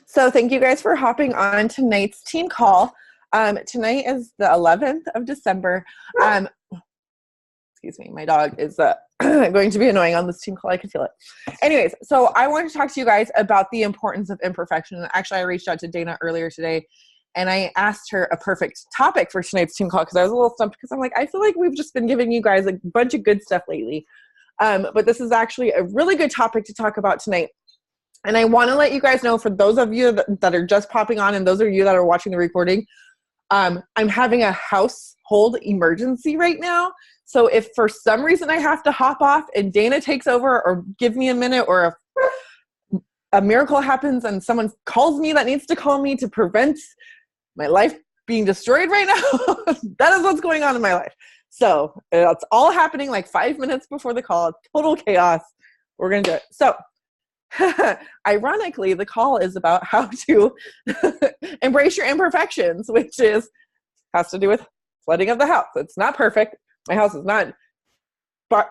So thank you guys for hopping on tonight's team call. Tonight is the 11th of December. Excuse me, my dog is going to be annoying on this team call. I can feel it. Anyways, so I wanted to talk to you guys about the importance of imperfection. Actually, I reached out to Dana earlier today, and I asked her a perfect topic for tonight's team call because I was a little stumped because I'm like, I feel like we've just been giving you guys a bunch of good stuff lately. But this is actually a really good topic to talk about tonight. And I want to let you guys know, for those of you that are just popping on and those of you that are watching the recording, I'm having a household emergency right now. So if for some reason I have to hop off and Dana takes over or give me a minute, or if a miracle happens and someone calls me that needs to call me to prevent my life being destroyed right now, that is what's going on in my life. So it's all happening like 5 minutes before the call. Total chaos. We're going to do it. So ironically, the call is about how to embrace your imperfections, which has to do with flooding of the house. It's not perfect. My house is not, what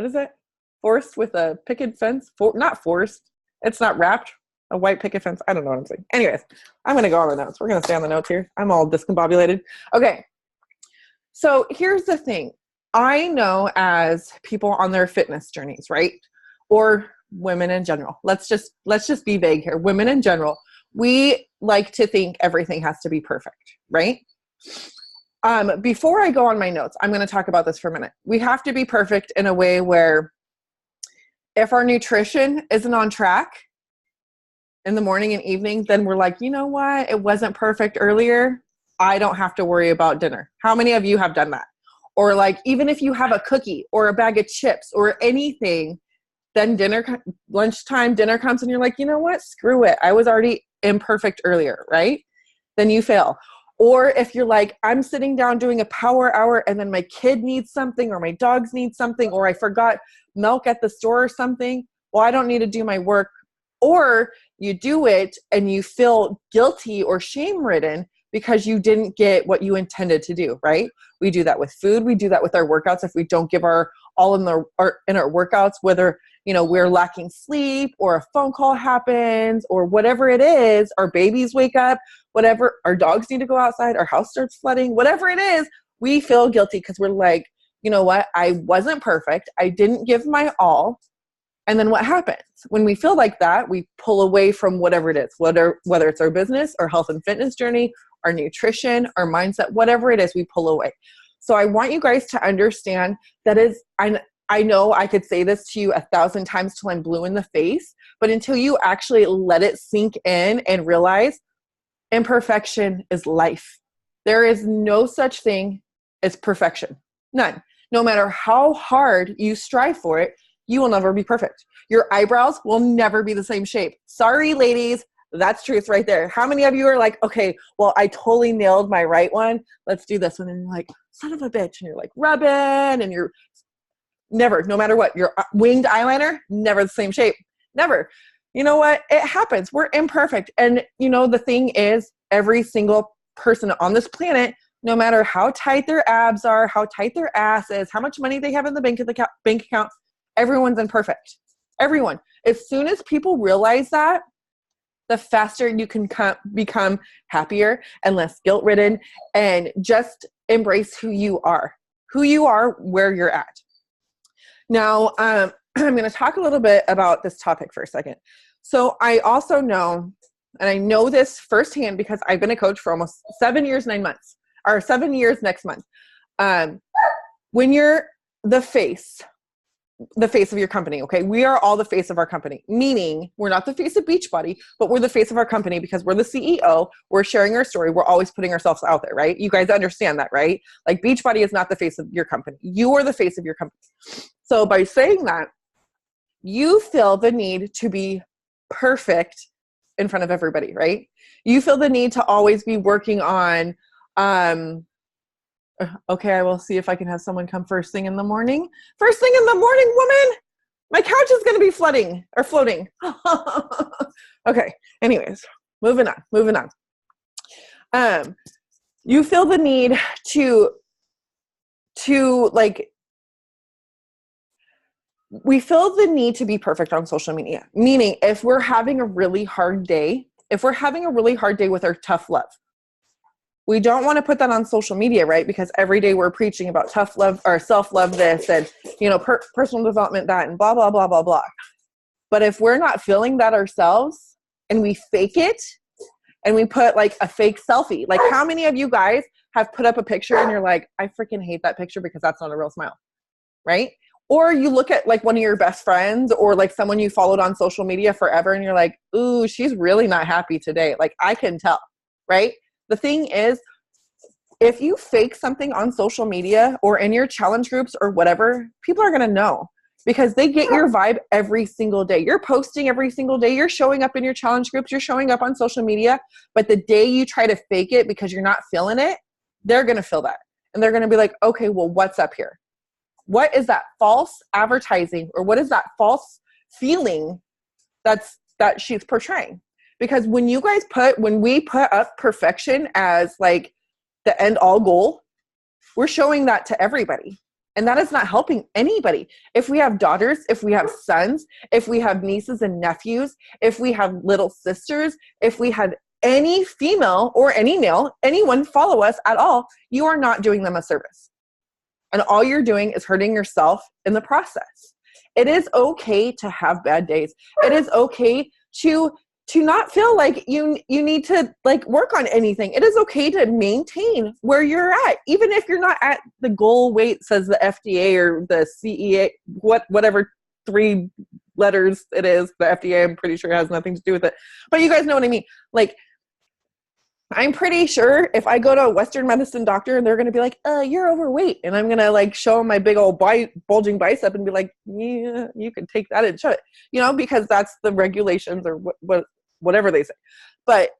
is it? Forced with a picket fence? Not forced. It's not wrapped. A white picket fence. I don't know what I'm saying. Anyways, I'm going to go on the notes. We're going to stay on the notes here. I'm all discombobulated. Okay. So here's the thing. I know as people on their fitness journeys, right? Or women in general. Let's just be vague here. Women in general, we like to think everything has to be perfect, right? Before I go on my notes, I'm going to talk about this for a minute. We have to be perfect in a way where if our nutrition isn't on track in the morning and evening, then we're like, you know what? It wasn't perfect earlier. I don't have to worry about dinner. How many of you have done that? Or like, even if you have a cookie or a bag of chips or anything, then lunchtime, dinner comes and you're like, you know what? Screw it. I was already imperfect earlier, right? Then you fail. Or if you're like, I'm sitting down doing a power hour and then my kid needs something or my dogs need something, or I forgot milk at the store or something. Well, I don't need to do my work. Or you do it and you feel guilty or shame-ridden because you didn't get what you intended to do, right? We do that with food. We do that with our workouts. If we don't give our all in our workouts, whether we're lacking sleep or a phone call happens or whatever it is, our babies wake up, whatever, our dogs need to go outside, our house starts flooding, whatever it is, we feel guilty because we're like, you know what? I wasn't perfect. I didn't give my all. And then what happens? When we feel like that, we pull away from whatever it is, whether it's our business, our health and fitness journey, our nutrition, our mindset, whatever it is, we pull away. So I want you guys to understand that I know I could say this to you 1,000 times till I'm blue in the face, but until you actually let it sink in and realize imperfection is life. There is no such thing as perfection. None. No matter how hard you strive for it, you will never be perfect. Your eyebrows will never be the same shape. Sorry, ladies. That's truth right there. How many of you are like, okay, well, I totally nailed my right one. Let's do this one. And you're like, son of a bitch. And you're like rubbing and you're never, no matter what, your winged eyeliner, never the same shape. Never. You know what? It happens. We're imperfect. And the thing is, every single person on this planet, no matter how tight their abs are, how tight their ass is, how much money they have in the bank account, everyone's imperfect. Everyone. As soon as people realize that, the faster you can become happier and less guilt-ridden, and just embrace who you are, where you're at. Now, I'm going to talk a little bit about this topic for a second. So I also know, and I know this firsthand because I've been a coach for almost 7 years, 9 months, or 7 years next month. When you're the face of your company, okay? We are all the face of our company, meaning we're not the face of Beachbody, but we're the face of our company because we're the CEO. We're sharing our story. We're always putting ourselves out there, right? You guys understand that, right? Like Beachbody is not the face of your company. You are the face of your company. So by saying that, you feel the need to be perfect in front of everybody, right? You feel the need to always be working on, okay, I will see if I can have someone come first thing in the morning. First thing in the morning, woman, my couch is going to be floating. Okay. Anyways, moving on. You feel the need to like we feel the need to be perfect on social media. Meaning if we're having a really hard day, with our tough love, we don't want to put that on social media, right? Because every day we're preaching about tough love or self-love this and, personal development that and blah, blah, blah, blah, blah. But if we're not feeling that ourselves and we fake it and we put like a fake selfie, like how many of you guys have put up a picture and you're like, I freaking hate that picture because that's not a real smile, right? Or you look at like one of your best friends or like someone you followed on social media forever and you're like, ooh, she's really not happy today. Like I can tell, right? The thing is, if you fake something on social media or in your challenge groups or whatever, people are going to know because they get your vibe every single day. You're posting every single day. You're showing up in your challenge groups. You're showing up on social media. But the day you try to fake it because you're not feeling it, they're going to feel that. And they're going to be like, okay, well, what's up here? What is that false advertising or what is that false feeling that she's portraying? Because when we put up perfection as like the end all goal, we're showing that to everybody. And that is not helping anybody. If we have daughters, if we have sons, if we have nieces and nephews, if we have little sisters, if we had any female or any male, anyone follow us at all, you are not doing them a service. And all you're doing is hurting yourself in the process. It is okay to have bad days. It is okay to not feel like you need to like work on anything. It is okay to maintain where you're at, even if you're not at the goal weight, says the FDA or the CEA, whatever 3 letters it is. The FDA, I'm pretty sure has nothing to do with it. But you guys know what I mean. Like, I'm pretty sure if I go to a Western medicine doctor and they're going to be like, you're overweight. And I'm going to like show them my big old bulging bicep and be like, yeah, you can take that and shut it, because that's the regulations or whatever they say. But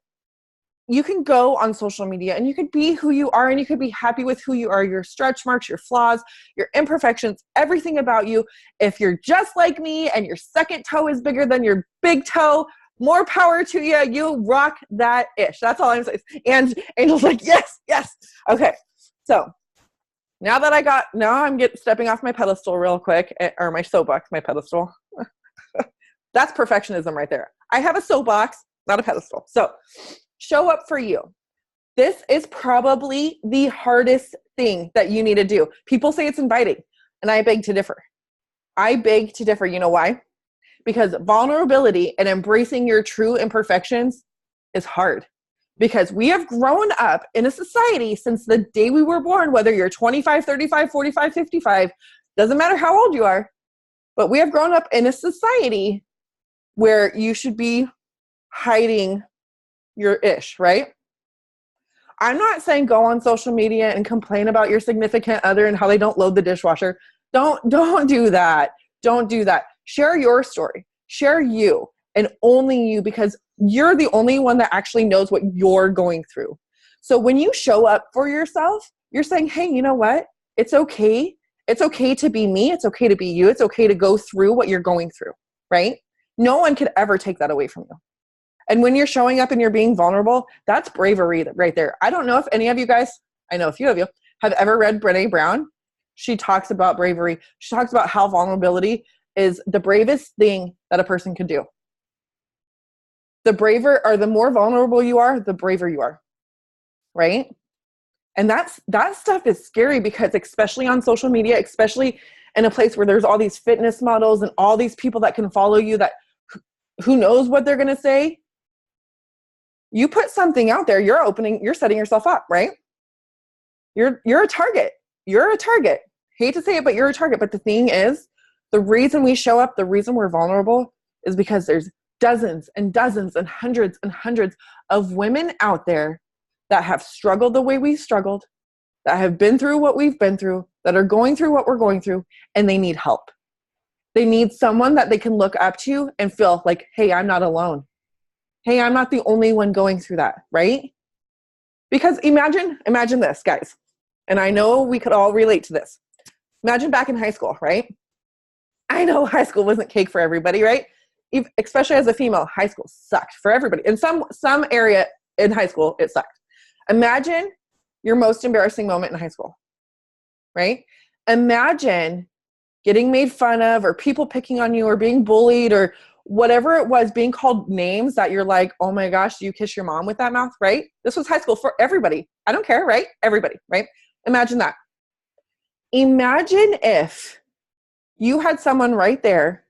you can go on social media and you could be who you are and you could be happy with who you are, your stretch marks, your flaws, your imperfections, everything about you. If you're just like me and your second toe is bigger than your big toe, more power to you. You rock that ish. That's all I'm saying. And Angel's like, yes. Okay. So now I'm stepping off my pedestal real quick, or my soapbox, my pedestal. That's perfectionism right there. I have a soapbox, not a pedestal. So show up for you. This is probably the hardest thing that you need to do. People say it's inviting, and I beg to differ. You know why? Because vulnerability and embracing your true imperfections is hard. Because we have grown up in a society since the day we were born, whether you're 25, 35, 45, 55, doesn't matter how old you are, but we have grown up in a society where you should be hiding your ish, right? I'm not saying go on social media and complain about your significant other and how they don't load the dishwasher. Don't do that. Don't do that. Share your story. Share you and only you, because you're the only one that actually knows what you're going through. So when you show up for yourself, you're saying, hey, you know what? It's okay. It's okay to be me. It's okay to be you. It's okay to go through what you're going through, right? No one could ever take that away from you. And when you're showing up and you're being vulnerable, that's bravery right there. I don't know if any of you guys, I know a few of you, have ever read Brené Brown. She talks about bravery. She talks about how vulnerability is the bravest thing that a person can do. The braver or the more vulnerable you are, the braver you are, right? And that stuff is scary because especially on social media, especially in a place where there's all these fitness models and all these people that can follow you that who knows what they're going to say. You put something out there, you're setting yourself up, right? You're a target. You're a target. Hate to say it, but you're a target. But the thing is, the reason we show up, the reason we're vulnerable is because there's dozens and dozens and hundreds of women out there that have struggled the way we've struggled, that have been through what we've been through, that are going through what we're going through, and they need help. They need someone that they can look up to and feel like, hey, I'm not alone. Hey, I'm not the only one going through that, right? Because imagine this, guys. And I know we could all relate to this. Imagine back in high school, right? I know high school wasn't cake for everybody, right? Especially as a female, high school sucked for everybody. In some area in high school, it sucked. Imagine your most embarrassing moment in high school, right? Imagine getting made fun of, or people picking on you, or being bullied, or whatever it was, being called names that you're like, oh my gosh, do you kiss your mom with that mouth, right? This was high school for everybody. I don't care, right? Everybody, right? Imagine that. Imagine if you had someone right there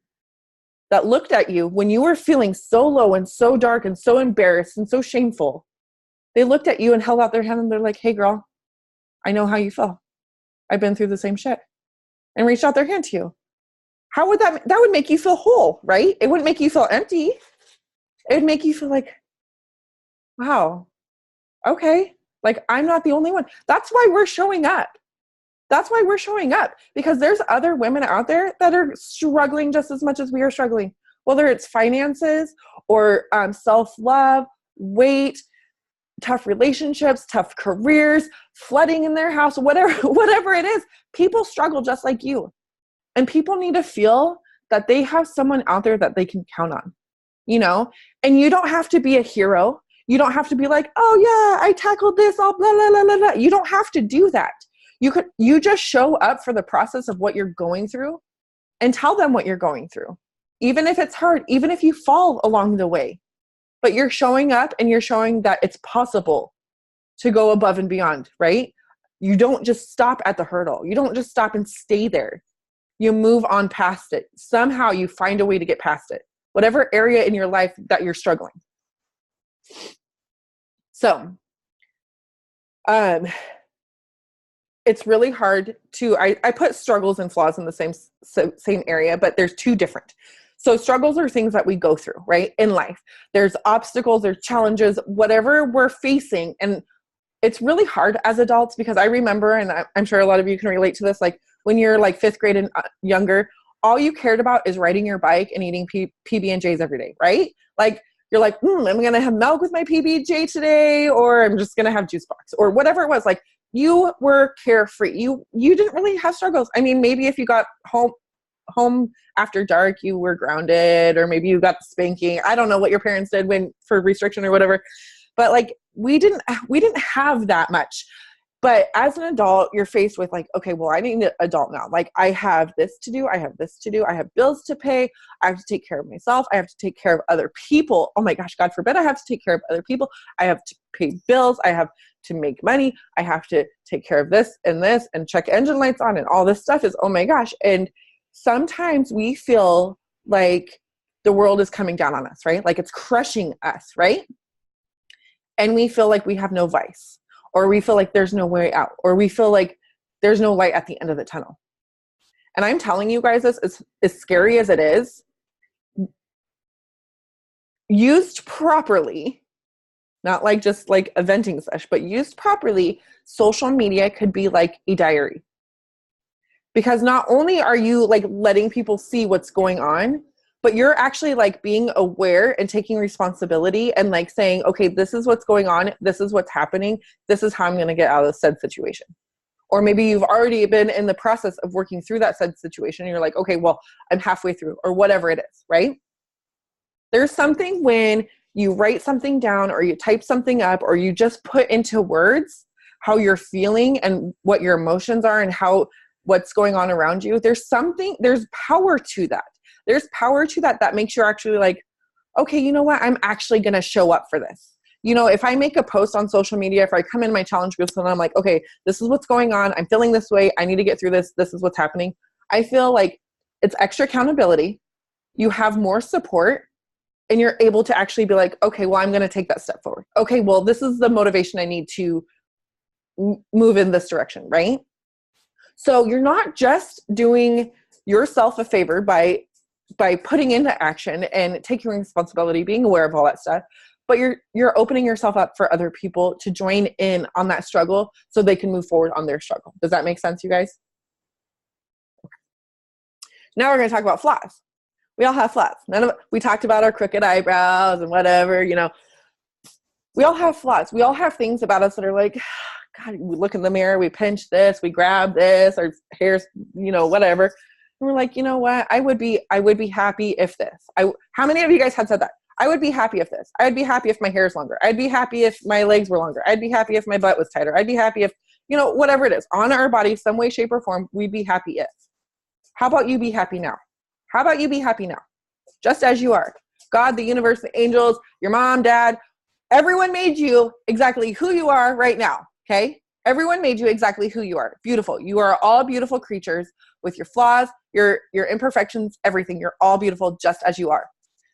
that looked at you when you were feeling so low and so dark and so embarrassed and so shameful. They looked at you and held out their hand and they're like, hey girl, I know how you feel. I've been through the same shit. And reached out their hand to you. How would that would make you feel whole, right? It wouldn't make you feel empty. It would make you feel like, wow, okay, like I'm not the only one. That's why we're showing up. That's why we're showing up, because there's other women out there that are struggling just as much as we are struggling, whether it's finances or self-love, weight, tough relationships, tough careers, flooding in their house, whatever it is. People struggle just like you. And people need to feel that they have someone out there that they can count on, you know? And you don't have to be a hero. You don't have to be like, oh yeah, I tackled this, all blah, blah, blah, blah, blah. You don't have to do that. You just show up for the process of what you're going through and tell them what you're going through. Even if it's hard, even if you fall along the way, but you're showing up and you're showing that it's possible to go above and beyond, right? You don't just stop at the hurdle. You don't just stop and stay there. You move on past it. Somehow you find a way to get past it, whatever area in your life that you're struggling. So, it's really hard to, I put struggles and flaws in the same area, but there's two different. So struggles are things that we go through, right? In life, there's obstacles, there's challenges, whatever we're facing. And it's really hard as adults, because I remember, and I'm sure a lot of you can relate to this, like when you're like 5th grade and younger, all you cared about is riding your bike and eating PB&Js every day, right? Like you're like, I'm going to have milk with my PB&J today, or I'm just going to have juice box, or whatever it was. Like you were carefree. You didn't really have struggles. I mean, maybe if you got home after dark, you were grounded, or maybe you got the spanking. I don't know what your parents did for restriction or whatever, but like we didn't have that much. But as an adult, you're faced with like, okay, well, I need an adult now. Like I have this to do. I have this to do. I have bills to pay. I have to take care of myself. I have to take care of other people. Oh my gosh, God forbid I have to take care of other people. I have to pay bills. I have to make money. I have to take care of this and check engine lights on, and all this stuff is, oh my gosh. And sometimes we feel like the world is coming down on us, right? Like it's crushing us, right? And we feel like we have no vice, or we feel like there's no way out, or we feel like there's no light at the end of the tunnel. And I'm telling you guys this, as scary as it is, used properly, not like just like a venting session, but used properly, social media could be like a diary. Because not only are you like letting people see what's going on, but you're actually like being aware and taking responsibility and like saying, okay, this is what's going on. This is what's happening. This is how I'm going to get out of said situation. Or maybe you've already been in the process of working through that said situation. And you're like, okay, well, I'm halfway through, or whatever it is, right? There's something when you write something down, or you type something up, or you just put into words how you're feeling and what your emotions are and what's going on around you. There's power to that. There's power to that makes you actually like, okay, you know what? I'm actually going to show up for this. You know, if I make a post on social media, if I come in my challenge groups and I'm like, okay, this is what's going on. I'm feeling this way. I need to get through this. This is what's happening. I feel like it's extra accountability. You have more support, and you're able to actually be like, okay, well, I'm going to take that step forward. Okay, well, this is the motivation I need to move in this direction, right? So you're not just doing yourself a favor by putting into action and taking responsibility, being aware of all that stuff, but you're opening yourself up for other people to join in on that struggle so they can move forward on their struggle. Does that make sense, you guys? Okay. Now we're going to talk about flaws. We all have flaws. We talked about our crooked eyebrows and whatever, you know. We all have flaws. We all have things about us that are like, God, we look in the mirror, we pinch this, we grab this, our hair's, you know, whatever. And we're like, you know what? I would be happy if this. How many of you guys had said that? I would be happy if this. I'd be happy if my hair's longer. I'd be happy if my legs were longer. I'd be happy if my butt was tighter. I'd be happy if, you know, whatever it is. On our body, some way, shape, or form, we'd be happy if. How about you be happy now? How about you be happy now? Just as you are. God, the universe, the angels, your mom, dad, everyone made you exactly who you are right now, okay? Everyone made you exactly who you are. Beautiful. You are all beautiful creatures with your flaws, your imperfections, everything. You're all beautiful just as you are.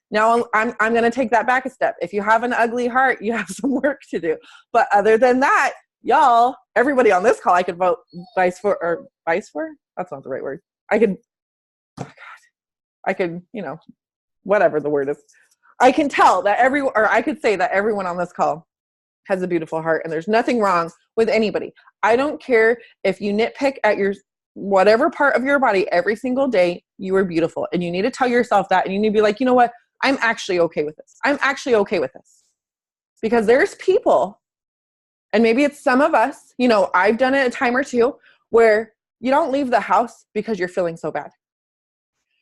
Now, I'm going to take that back a step. If you have an ugly heart, you have some work to do. But other than that, y'all, everybody on this call, I could vote vice for. That's not the right word. I could, whatever the word is. I can tell that I could say that everyone on this call has a beautiful heart, and there's nothing wrong with anybody. I don't care if you nitpick at your whatever part of your body every single day. You are beautiful, and you need to tell yourself that, and you need to be like, you know what? I'm actually okay with this. I'm actually okay with this. Because there's people, and maybe it's some of us, I've done it a time or two, where you don't leave the house because you're feeling so bad.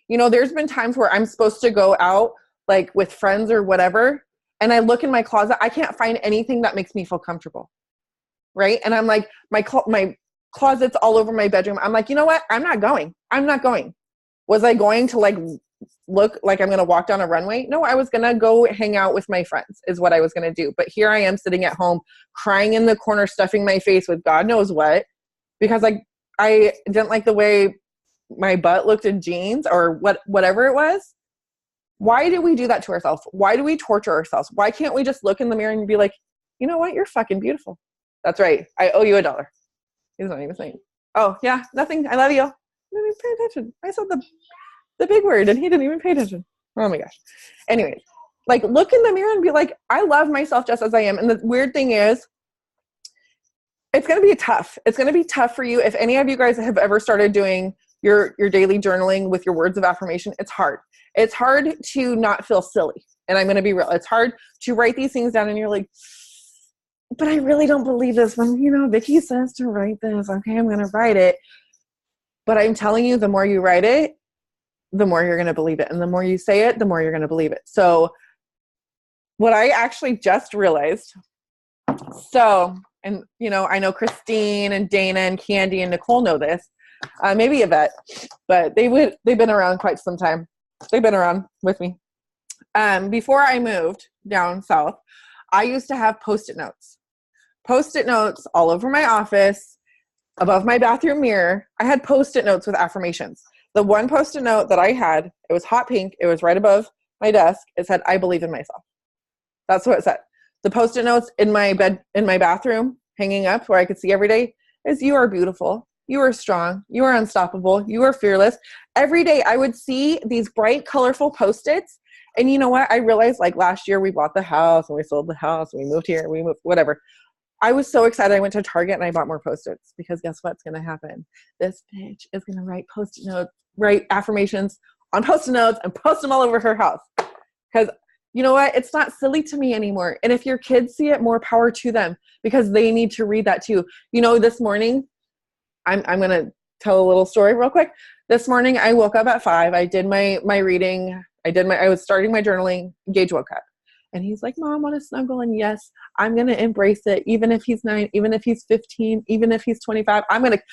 There's been times where I'm supposed to go out like with friends or whatever, and I look in my closet, I can't find anything that makes me feel comfortable. Right? And I'm like, my closet's all over my bedroom. I'm like, you know what? I'm not going. Was I going to look like I'm going to walk down a runway? No, I was going to go hang out with my friends is what I was going to do. But here I am sitting at home crying in the corner, stuffing my face with God knows what, because I didn't like the way my butt looked in jeans or whatever it was. Why do we do that to ourselves? Why do we torture ourselves? Why can't we just look in the mirror and be like, you know what? You're fucking beautiful. That's right. I owe you $1. He's not even saying, oh yeah, nothing. I love you. I didn't even pay attention. I said the big word and he didn't even pay attention. Oh my gosh. Anyways, look in the mirror and be like, I love myself just as I am. And the weird thing is, it's going to be tough. It's going to be tough for you. If any of you guys have ever started doing your daily journaling with your words of affirmation, it's hard. It's hard to not feel silly. And I'm going to be real. It's hard to write these things down and you're like, but I really don't believe this when, Vicki says to write this. Okay, I'm going to write it. But I'm telling you, the more you write it, the more you're going to believe it. And the more you say it, the more you're going to believe it. So what I actually just realized, and I know Christine and Dana and Candy and Nicole know this, maybe Yvette, but they've been around quite some time. They've been around with me. Before I moved down south, I used to have Post-it notes all over my office, above my bathroom mirror. I had Post-it notes with affirmations. The one Post-it note that I had, it was hot pink. It was right above my desk. It said, I believe in myself. That's what it said. The Post-it notes in my bathroom, hanging up where I could see every day, is you are beautiful. You are strong. You are unstoppable. You are fearless. Every day I would see these bright, colorful Post-its. And you know what? I realized last year we bought the house and we sold the house and we moved here, we moved, whatever. I was so excited. I went to Target and I bought more Post-its because guess what's going to happen? This bitch is going to write Post-it notes, write affirmations on Post-it notes and post them all over her house. Because you know what? It's not silly to me anymore. And if your kids see it, more power to them because they need to read that too. This morning, I'm going to tell a little story real quick. This morning, I woke up at 5. I did my reading. I was starting my journaling. Gage woke up. And he's like, Mom, want to snuggle? And yes, I'm going to embrace it. Even if he's 9, even if he's 15, even if he's 25, I'm that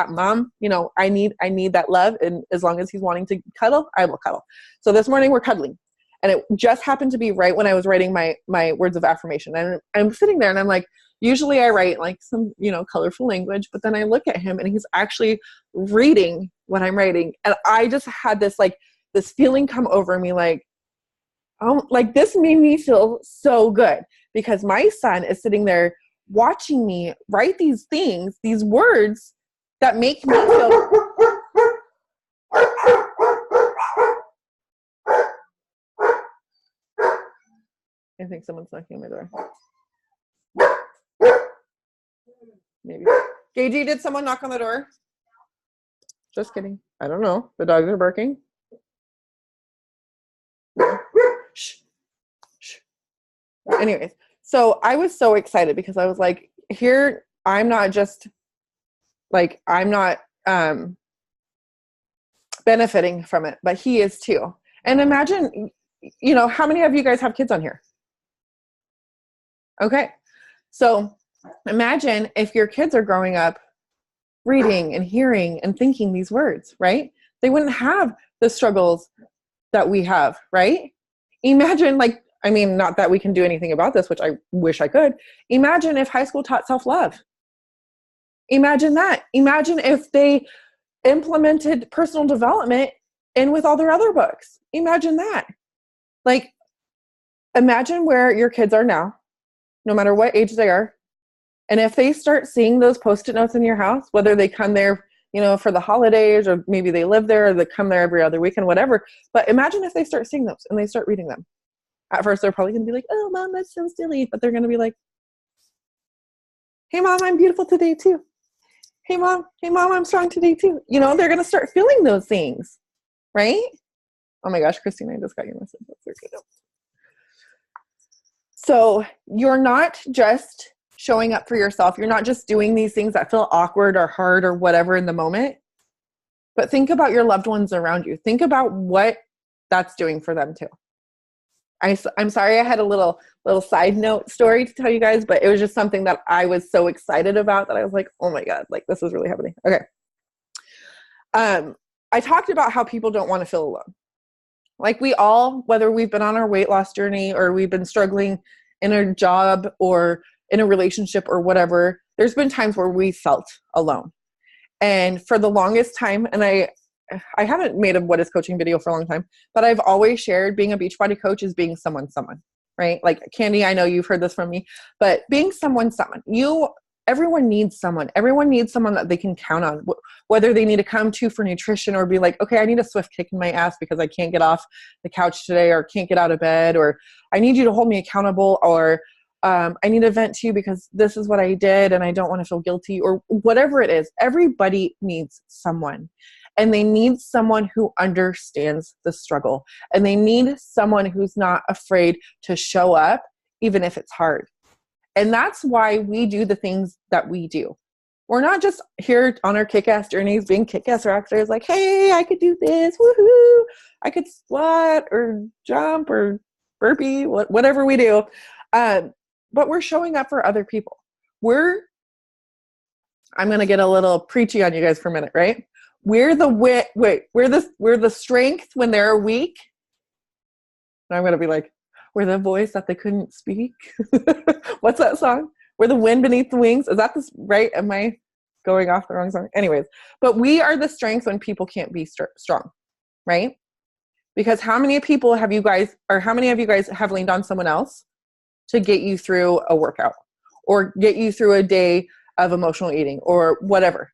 mom, I need that love. And as long as he's wanting to cuddle, I will cuddle. So this morning we're cuddling. And it just happened to be right when I was writing my words of affirmation. And I'm sitting there and I'm like, usually I write some, colorful language, but then I look at him and he's actually reading what I'm writing. And I just had this feeling come over me this made me feel so good because my son is sitting there watching me write these things, these words that make me feel. I think someone's knocking on my door. Maybe. Gagey, did someone knock on the door? Just kidding. I don't know. The dogs are barking. Shh. Shh. Anyways, so I was so excited because I was like, here, I'm not benefiting from it, but he is too. And imagine, how many of you guys have kids on here? Okay. So imagine if your kids are growing up reading and hearing and thinking these words, right? They wouldn't have the struggles that we have, right? Imagine, like, I mean, not that we can do anything about this, which I wish I could. Imagine if high school taught self-love. Imagine that. Imagine if they implemented personal development in with all their other books. Imagine that. Like, imagine where your kids are now, no matter what age they are. And if they start seeing those Post-it notes in your house, whether they come there, for the holidays, or maybe they live there, or they come there every other weekend, whatever. But imagine if they start seeing those and they start reading them. At first, they're probably going to be like, oh, Mom, that's so silly. But they're going to be like, hey, Mom, I'm beautiful today, too. Hey, Mom, I'm strong today, too. They're going to start feeling those things, right? Oh, my gosh, Christine, I just got your message. That's so good. So you're not just showing up for yourself. You're not just doing these things that feel awkward or hard or whatever in the moment. But think about your loved ones around you. Think about what that's doing for them, too. I'm sorry I had a little side note story to tell you guys, but it was just something that I was so excited about that I was like, oh my God, like this is really happening. Okay. I talked about how people don't want to feel alone. Like we all, whether we've been on our weight loss journey or we've been struggling in a job or in a relationship or whatever, there's been times where we felt alone. And for the longest time, and I haven't made a What is Coaching video for a long time, but I've always shared being a Beachbody coach is being someone, right? Like Candy, I know you've heard this from me, but being someone. Everyone needs someone. Everyone needs someone that they can count on, whether they need to come to for nutrition or be like, okay, I need a swift kick in my ass because I can't get off the couch today or can't get out of bed, or I need you to hold me accountable, or I need to vent to you because this is what I did and I don't want to feel guilty, or whatever it is. Everybody needs someone. And they need someone who understands the struggle. And they need someone who's not afraid to show up, even if it's hard. And that's why we do the things that we do. We're not just here on our kick-ass journeys being kick-ass rock stars like, hey, I could do this, woohoo. I could squat or jump or burpee, whatever we do. But we're showing up for other people. I'm going to get a little preachy on you guys for a minute, right? We're the strength when they're weak. And I'm going to be like, we're the voice that they couldn't speak. What's that song? We're the wind beneath the wings. Is that this right? Am I going off the wrong song? Anyways, but we are the strength when people can't be strong, right? Because how many of you guys have leaned on someone else to get you through a workout or get you through a day of emotional eating or whatever?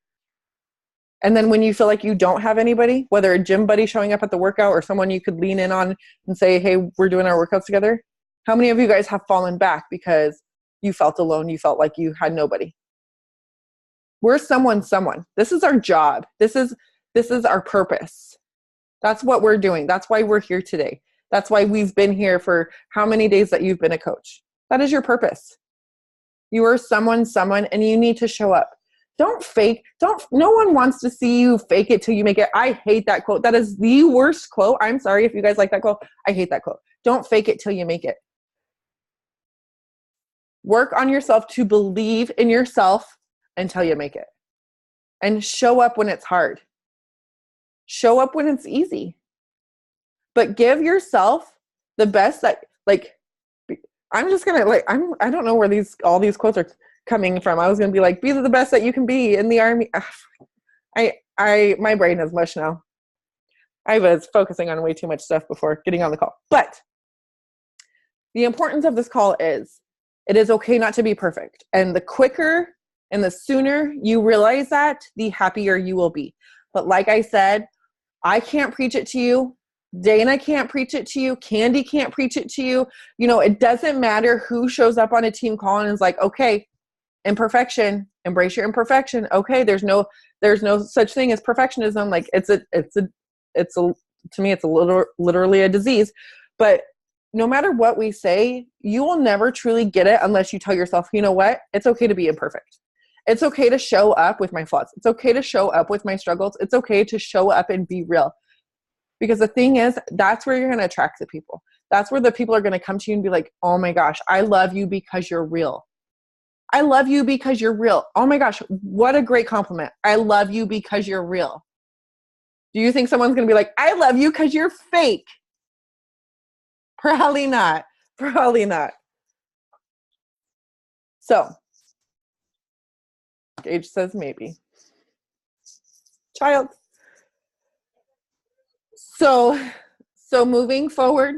And then when you feel like you don't have anybody, whether a gym buddy showing up at the workout or someone you could lean in on and say, hey, we're doing our workouts together. How many of you guys have fallen back because you felt alone? You felt like you had nobody. We're someone. This is our job. This is our purpose. That's what we're doing. That's why we're here today. That's why we've been here for how many days that you've been a coach. That is your purpose. You are someone, and you need to show up. Don't fake. No one wants to see you fake it till you make it. I hate that quote. That is the worst quote. I'm sorry if you guys like that quote. I hate that quote. Don't fake it till you make it. Work on yourself to believe in yourself until you make it. And show up when it's hard. Show up when it's easy. But give yourself the best that, like, I'm just going to, I don't know where all these quotes are coming from. I was going to be like, be the best that you can be in the army. My brain is mush now. I was focusing on way too much stuff before getting on the call. But the importance of this call is it is okay not to be perfect. And the quicker and the sooner you realize that, the happier you will be. But like I said, I can't preach it to you. Dana can't preach it to you. Candy can't preach it to you. It doesn't matter who shows up on a team call and is like, okay, imperfection, embrace your imperfection. Okay, there's no such thing as perfectionism. Like to me, it's literally a disease. But no matter what we say, you will never truly get it unless you tell yourself, you know what? It's okay to be imperfect. It's okay to show up with my flaws. It's okay to show up with my struggles. It's okay to show up and be real. Because the thing is, that's where you're going to attract the people. That's where the people are going to come to you and be like, oh my gosh, I love you because you're real. I love you because you're real. Oh my gosh, what a great compliment. I love you because you're real. Do you think someone's going to be like, I love you because you're fake? Probably not. Probably not. So, Gage says maybe. Child. So moving forward,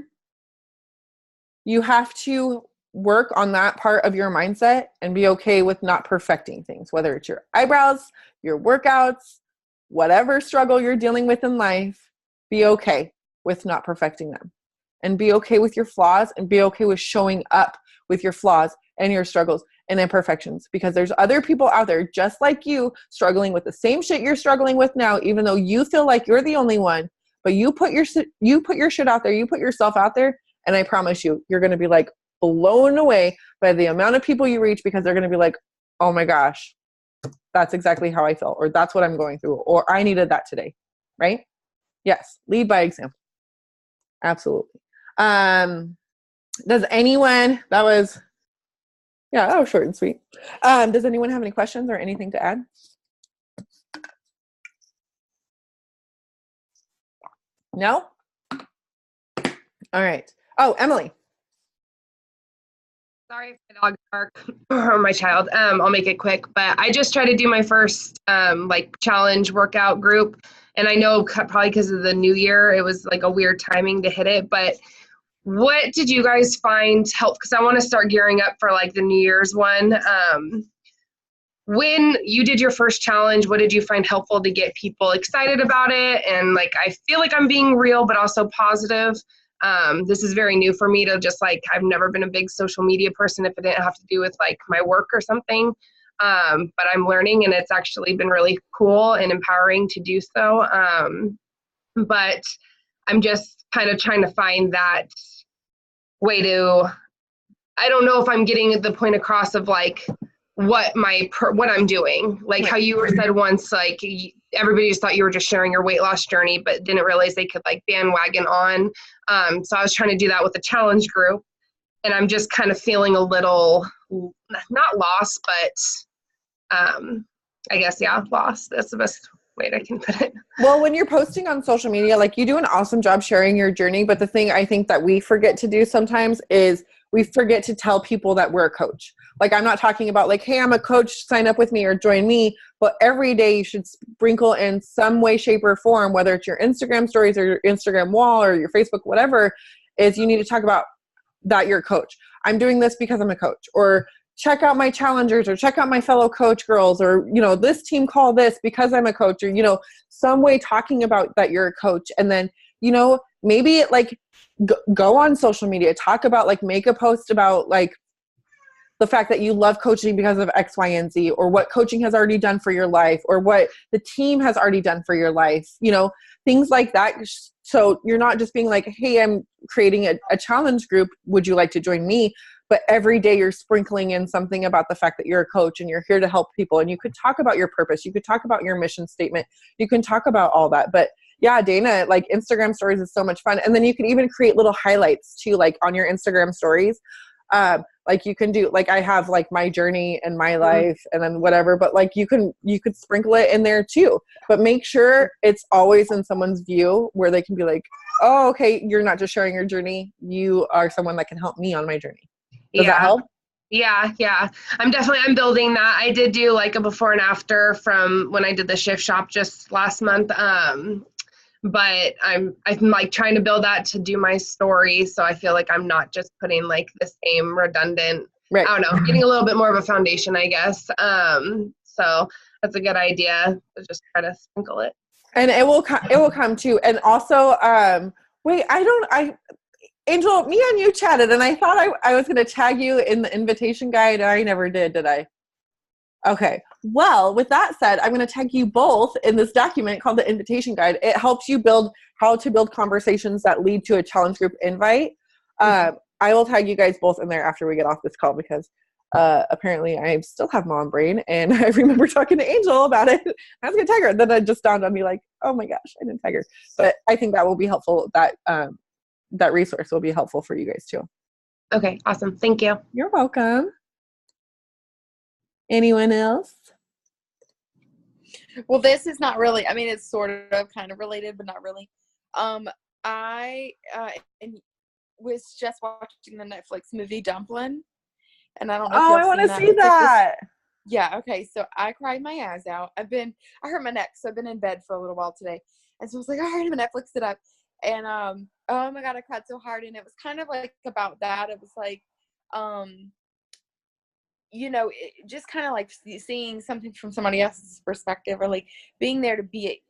you have to work on that part of your mindset and be okay with not perfecting things, whether it's your eyebrows, your workouts, whatever struggle you're dealing with in life, be okay with not perfecting them. And be okay with your flaws and be okay with showing up with your flaws and your struggles and imperfections, because there's other people out there just like you struggling with the same shit you're struggling with now, even though you feel like you're the only one. But you put your shit out there, you put yourself out there, and I promise you're going to be like blown away by the amount of people you reach, because they're going to be like, oh my gosh, that's exactly how I felt, or that's what I'm going through, or I needed that today, right? Yes, lead by example. Absolutely. Does anyone, that was short and sweet. Does anyone have any questions or anything to add? No? All right. Oh, Emily. Sorry if my dog bark or my child. I'll make it quick, but I just tried to do my first like challenge workout group, and I know probably because of the new year, it was like a weird timing to hit it. But what did you guys find help? Because I want to start gearing up for like the New Year's one. When you did your first challenge, what did you find helpful to get people excited about it? And like, I feel like I'm being real, but also positive. This is very new for me to just like, I've never been a big social media person if it didn't have to do with like my work or something. But I'm learning, and it's actually been really cool and empowering to do so. But I'm just kind of trying to find that way to, I don't know if I'm getting the point across of like what I'm doing, like how you were said once, like everybody just thought you were just sharing your weight loss journey, but didn't realize they could like bandwagon on. So I was trying to do that with the challenge group, and I'm just kind of feeling a little, not lost, but I guess, lost. That's the best way I can put it. Well, when you're posting on social media, like you do an awesome job sharing your journey. But the thing I think that we forget to do sometimes is we forget to tell people that we're a coach. Like, I'm not talking about like, hey, I'm a coach, sign up with me or join me. But every day you should sprinkle in some way, shape, or form, whether it's your Instagram stories or your Instagram wall or your Facebook, whatever, is you need to talk about that you're a coach. I'm doing this because I'm a coach, or check out my challengers, or check out my fellow coach girls, or, this team call this because I'm a coach, or, some way talking about that you're a coach. And then, maybe like go on social media, talk about like, make a post about like the fact that you love coaching because of X, Y, and Z, or what coaching has already done for your life, or what the team has already done for your life, things like that. So you're not just being like, hey, I'm creating a challenge group, would you like to join me? But every day you're sprinkling in something about the fact that you're a coach and you're here to help people. And you could talk about your purpose. You could talk about your mission statement. You can talk about all that. But yeah, Dana, like Instagram stories is so much fun. And then you can even create little highlights too, like on your Instagram stories. Like you can do, like I have like my journey and my life and then whatever, but like you could sprinkle it in there too, but make sure it's always in someone's view where they can be like, oh, okay, you're not just sharing your journey. You are someone that can help me on my journey. Does that help? Yeah. I'm building that. I did do like a before and after from when I did the shift shop just last month. But I'm like trying to build that to do my story. So I feel like I'm not just putting like the same redundant, right. I don't know, getting a little bit more of a foundation, I guess. So that's a good idea to just try to sprinkle it. And it will come too. And also, Angel, me and you chatted, and I thought I was going to tag you in the invitation guide, and I never did I? Okay. Well, with that said, I'm going to tag you both in this document called the invitation guide. It helps you how to build conversations that lead to a challenge group invite. I will tag you guys both in there after we get off this call, because apparently I still have mom brain, and I remember talking to Angel about it. I was going to tag her. Then it just dawned on me like, oh my gosh, I didn't tag her. But I think that will be helpful. That resource will be helpful for you guys too. Okay, awesome. Thank you. You're welcome. Anyone else? Well, this is not really, I mean, it's sort of kind of related, but not really. I was just watching the Netflix movie Dumplin', and I don't know if Oh, I y'all want seen to that. see that. Yeah, okay, so I cried my ass out. I hurt my neck, so I've been in bed for a little while today. And so I was like, all right, I'm gonna Netflix it up. And oh my God, I cried so hard. And it was kind of like about that. It was like, just kind of like seeing something from somebody else's perspective, or like being there to be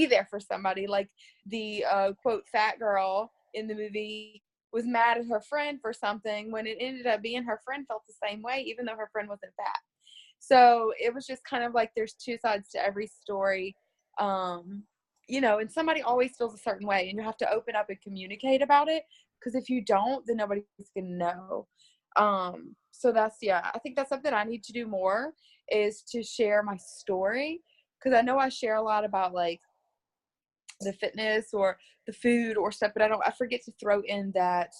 there for somebody. Like the quote fat girl in the movie was mad at her friend for something, when it ended up being her friend felt the same way, even though her friend wasn't fat. So it was just kind of like there's two sides to every story, and somebody always feels a certain way, and you have to open up and communicate about it, because if you don't, then nobody's gonna know. So I think that's something I need to do more, is to share my story, because I know I share a lot about like the fitness or the food or stuff, but I forget to throw in that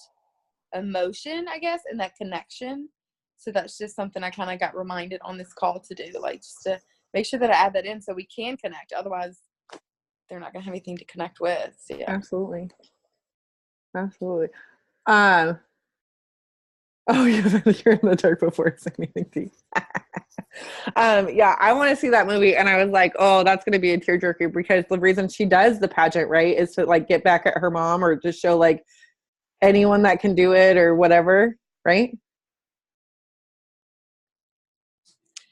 emotion, I guess, and that connection. So that's just something I kind of got reminded on this call to do, like just to make sure that I add that in so we can connect. Otherwise, they're not going to have anything to connect with. So, yeah. Absolutely. Oh, you're in the dark before saying anything to you. I want to see that movie, and I was like, oh, that's going to be a tearjerker, because the reason she does the pageant, right, is to like get back at her mom, or just show like anyone that can do it or whatever, right?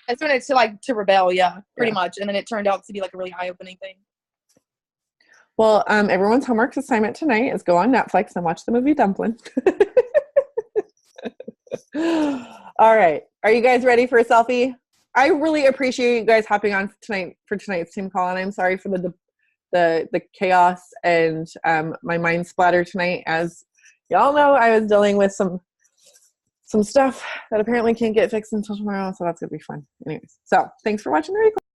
I just wanted to rebel, pretty much, and then it turned out to be like a really eye-opening thing. Well, everyone's homework assignment tonight is go on Netflix and watch the movie Dumplin'. All right. Are you guys ready for a selfie? I really appreciate you guys hopping on tonight for tonight's team call, and I'm sorry for the chaos and my mind splatter tonight. As y'all know, I was dealing with some stuff that apparently can't get fixed until tomorrow, so that's gonna be fun. Anyways, so thanks for watching the recording.